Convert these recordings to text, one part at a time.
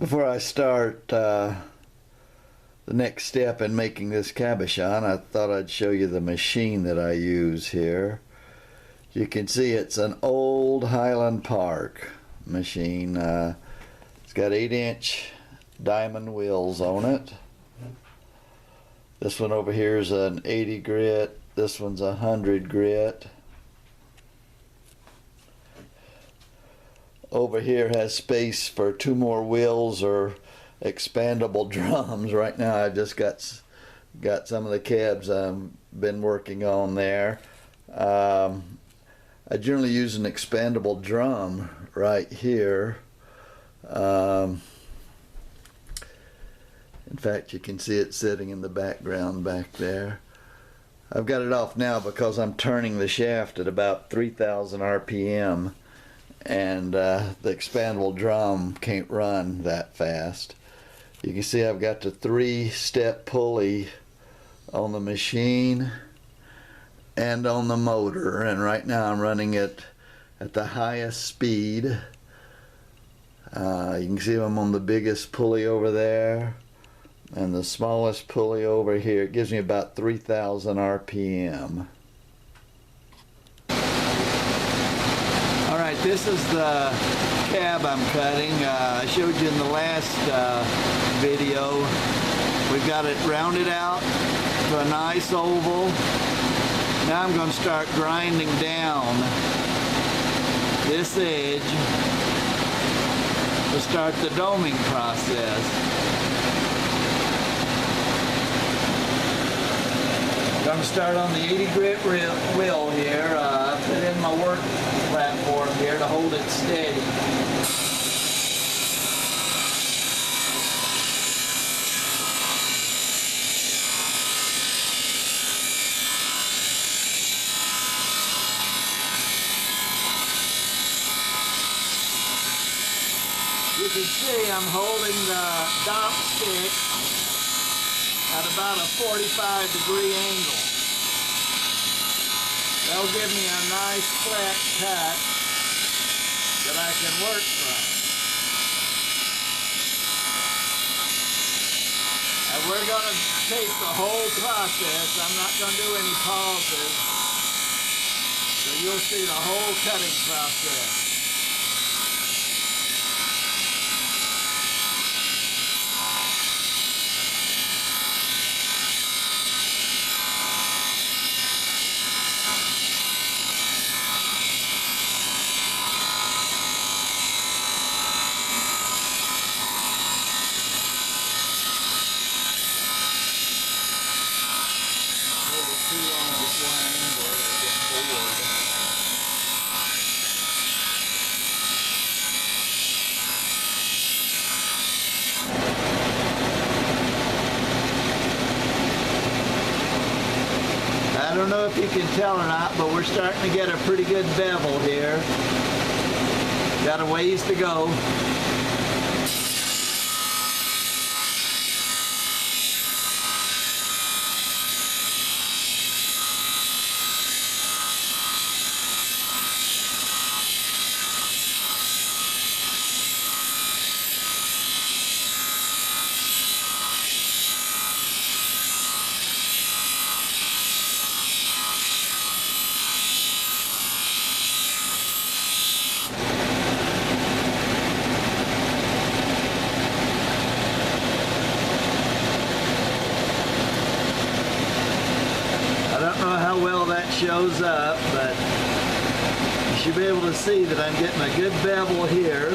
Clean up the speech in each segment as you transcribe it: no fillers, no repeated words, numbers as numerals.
Before I start the next step in making this cabochon, I thought I'd show you the machine that I use here. You can see it's an old Highland Park machine. It's got 8-inch diamond wheels on it. This one over here is an 80 grit. This one's 100 grit. Over here has space for 2 more wheels or expandable drums. Right now I've just got some of the cabs I've been working on there. I generally use an expandable drum right here. In fact, you can see it sitting in the background back there. I've got it off now because I'm turning the shaft at about 3,000 RPM. And the expandable drum can't run that fast. You can see I've got the 3-step pulley on the machine and on the motor, and right now I'm running it at the highest speed. You can see I'm on the biggest pulley over there and the smallest pulley over here. It gives me about 3,000 RPM. Alright, this is the cab I'm cutting. I showed you in the last video. We've got it rounded out to a nice oval. Now I'm going to start grinding down this edge to start the doming process. I'm going to start on the 80 grit wheel here. I put in my work platform here to hold it steady. You can see I'm holding the dop stick at about a 45-degree angle. That'll give me a nice flat cut that I can work from. And we're going to take the whole process. I'm not going to do any pauses. So you'll see the whole cutting process. I don't know if you can tell or not, but we're starting to get a pretty good bevel here. Got a ways to go. I don't know how well that shows up, but you should be able to see that I'm getting a good bevel here.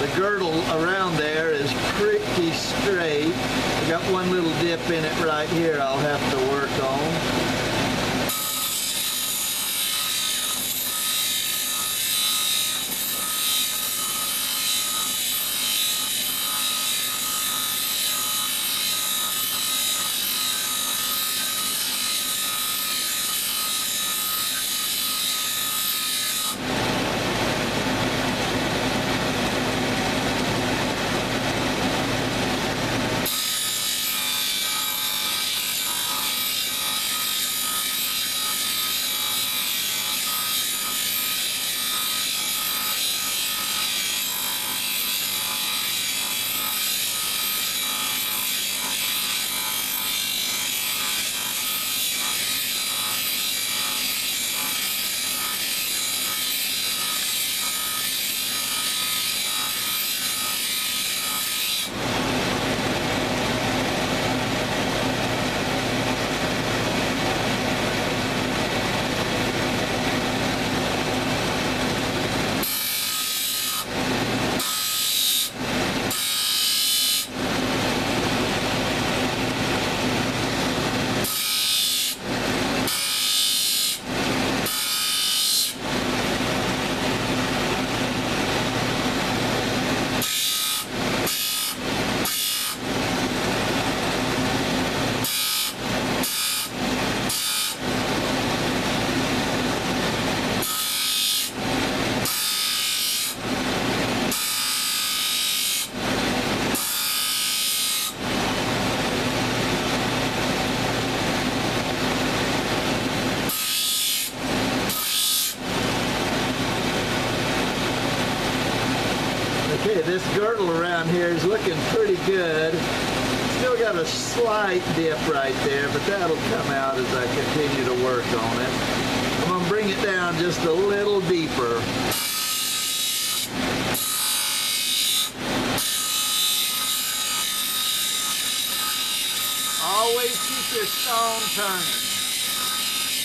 The girdle around there is pretty straight. I got one little dip in it right here I'll have to work on. Okay, this girdle around here is looking pretty good. Still got a slight dip right there, but that'll come out as I continue to work on it. I'm going to bring it down just a little deeper. Always keep your stone turning.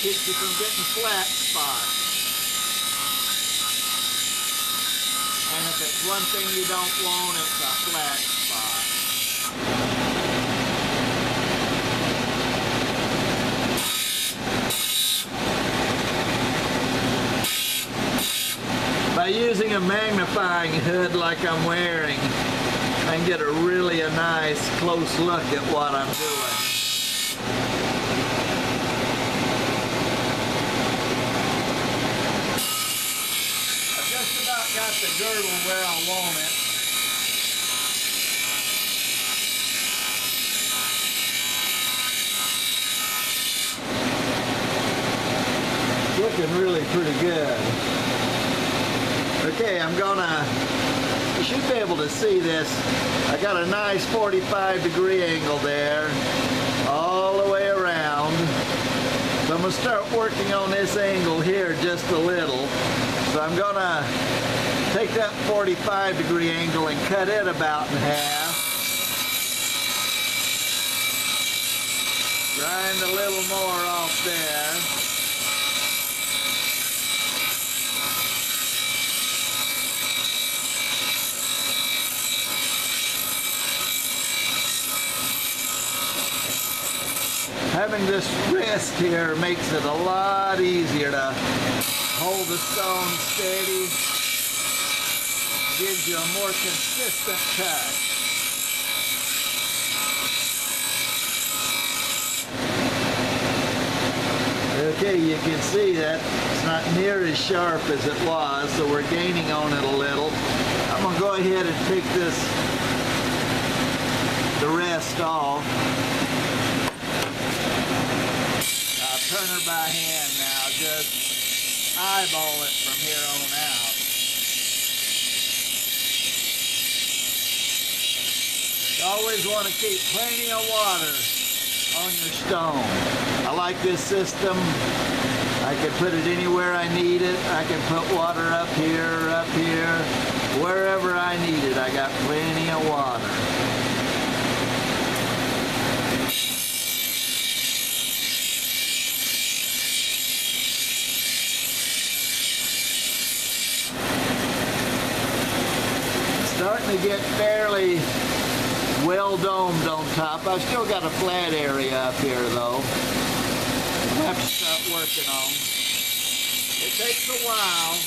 Keeps you from getting flat spots. And if it's one thing you don't want, it's a flat spot. By using a magnifying hood like I'm wearing, I can get a really nice close look at what I'm doing. I've just about got the girdle where I want it. Looking really pretty good. Okay, you should be able to see this. I got a nice 45-degree angle there, all the way around. So I'm gonna start working on this angle here just a little. So I'm gonna take that 45-degree angle and cut it about in half. Grind a little more off there. Having this rest here makes it a lot easier to hold the stone steady. Gives you a more consistent cut. Okay, you can see that it's not near as sharp as it was, so we're gaining on it a little. I'm going to go ahead and take the rest off. Turn her by hand now, just eyeball it from here on out. You always want to keep plenty of water on your stone. I like this system. I can put it anywhere I need it. I can put water up here, wherever I need it. I got plenty of water. Starting to get fairly well domed on top. I've still got a flat area up here though. I'll have to start working on. It takes a while.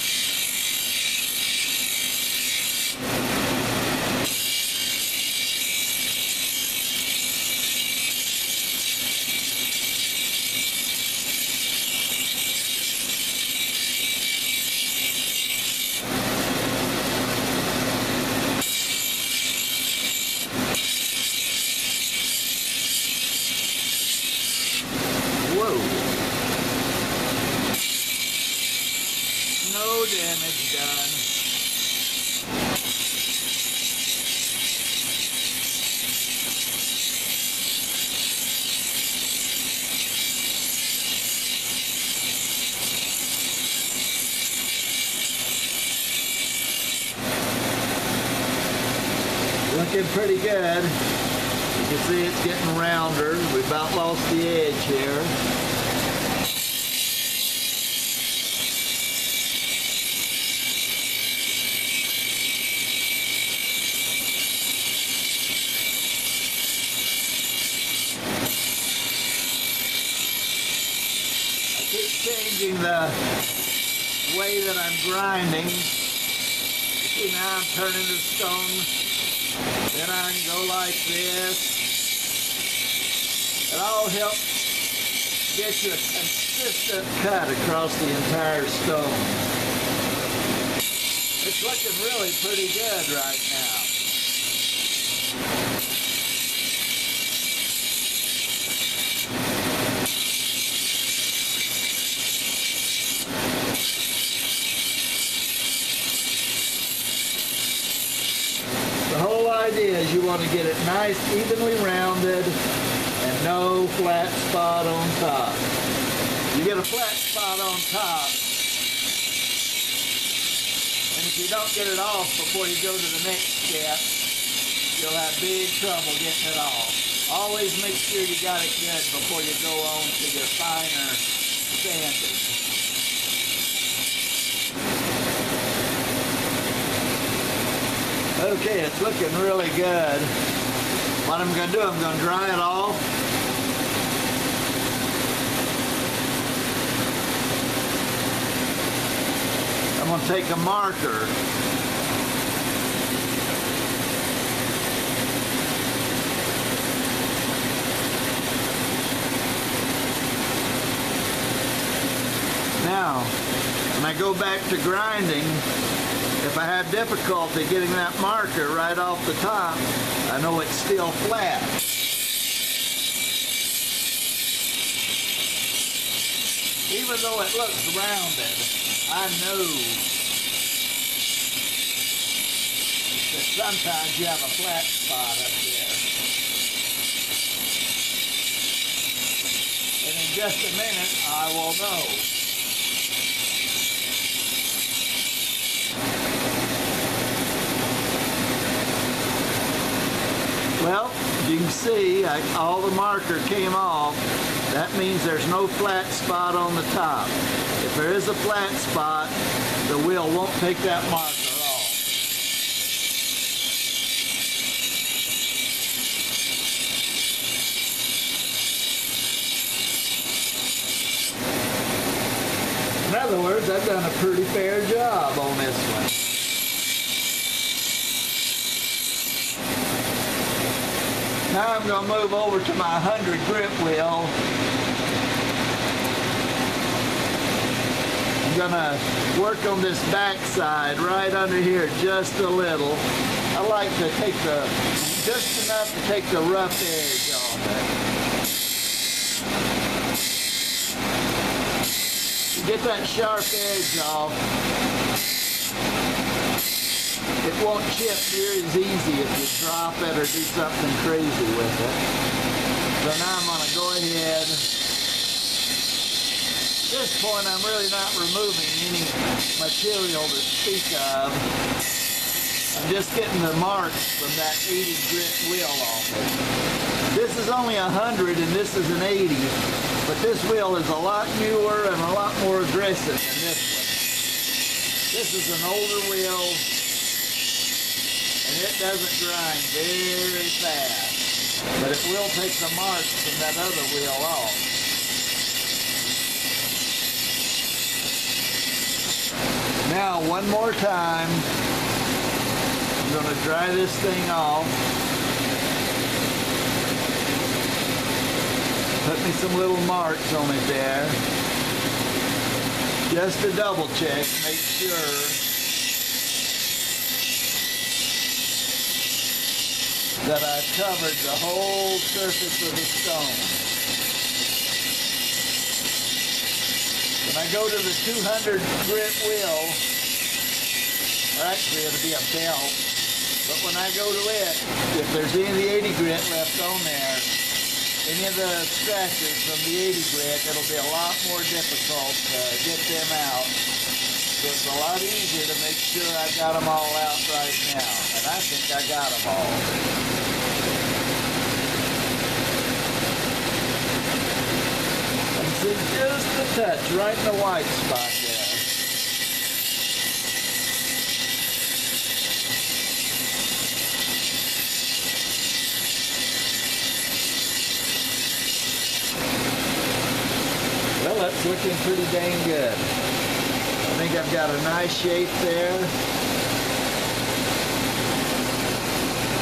No damage done. Looking pretty good. You can see it's getting rounder. We about lost the edge here. Changing the way that I'm grinding. You see now I'm turning the stone. Then I can go like this. It all helps get you a consistent cut across the entire stone. It's looking really pretty good right now. idea is you want to get it nice, evenly rounded, and no flat spot on top. You get a flat spot on top, and if you don't get it off before you go to the next step, you'll have big trouble getting it off. Always make sure you got it good before you go on to your finer sanding. Okay, it's looking really good. What I'm going to do, I'm going to dry it off. I'm going to take a marker. Now, when I go back to grinding, if I have difficulty getting that marker right off the top, I know it's still flat. Even though it looks rounded, I know that sometimes you have a flat spot up there. And in just a minute, I will know. Well, you can see all the marker came off. That means there's no flat spot on the top. If there is a flat spot, the wheel won't take that marker off. In other words, I've done a pretty fair job on this one. Now I'm going to move over to my 100 grip wheel. I'm going to work on this back side right under here just a little. I like to take just enough to take the rough edge off it. Get that sharp edge off. It won't chip near as easy if you drop it or do something crazy with it. So now I'm going to go ahead. At this point, I'm really not removing any material to speak of. I'm just getting the marks from that 80 grit wheel off it. This is only 100 and this is an 80, but this wheel is a lot newer and a lot more aggressive than this one. This is an older wheel. And it doesn't grind very fast, but it will take the marks from that other wheel off. Now, one more time, I'm going to dry this thing off. Put me some little marks on it there. Just to double check, make sure that I've covered the whole surface of the stone. When I go to the 200 grit wheel, or actually it'll be a belt, but when I go to it, if there's any of the 80 grit left on there, any of the scratches from the 80 grit, it'll be a lot more difficult to get them out. So it's a lot easier to make sure I got them all out right now. And I think I got them all. And see just a touch right in the white spot there. Well, that's looking pretty dang good. I think I've got a nice shape there.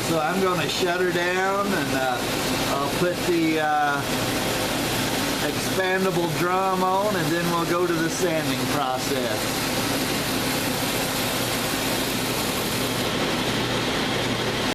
So I'm going to shut her down and I'll put the expandable drum on and then we'll go to the sanding process.